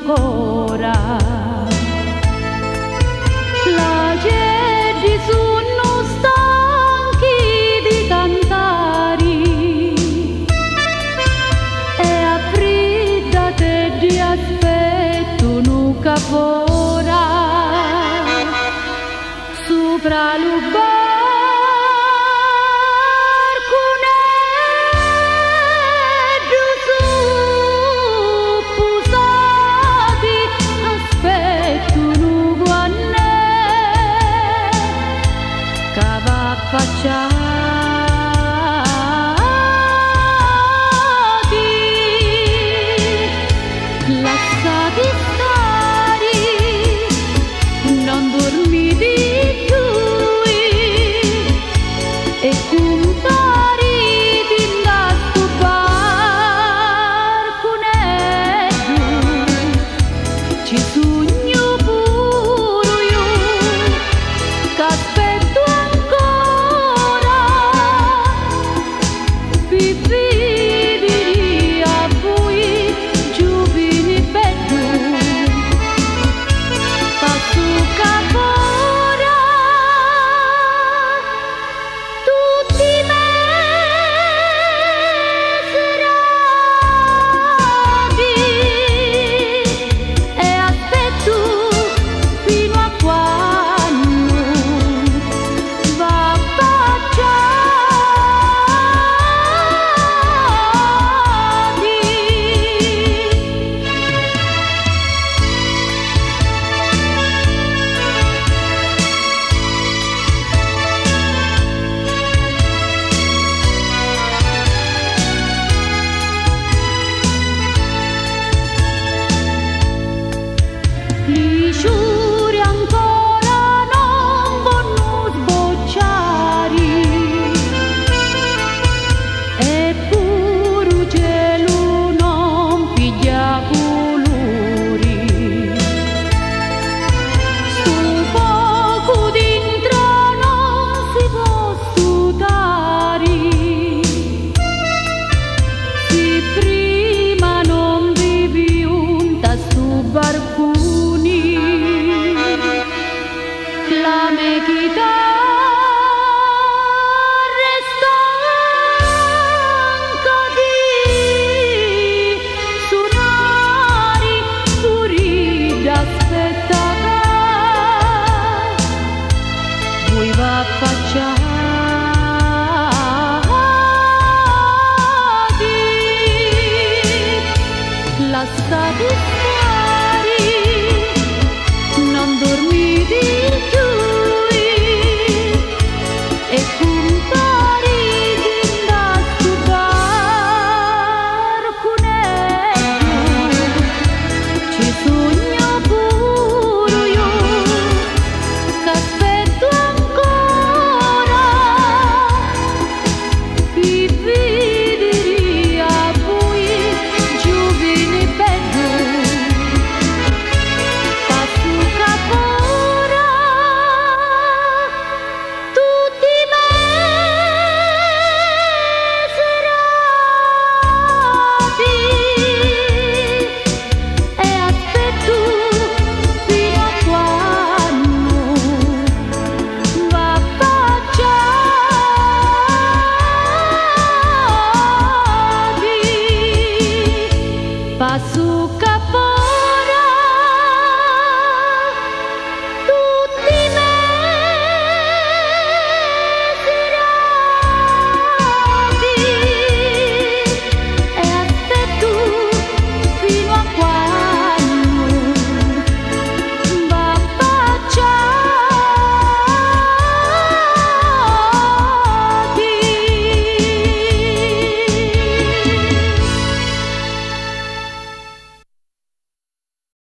ancora. La gente sono stanchi di cantare e affreddate di aspettano capora sopra l'ubarco. Affacciati, lasciati stare, non dormite più e compariti da sto barco nero. Ci sogno pure io che aspetto gli sciuri ancora non vanno sbocciare, eppure il cielo non piglia colori. Sto poco dentro non si può stutare, se prima non vivi un sto barco. La mia chitarra stanca di suonare, pure d'aspettare. Voi va affacciati, lasciati stare, non dormite più. Passo capo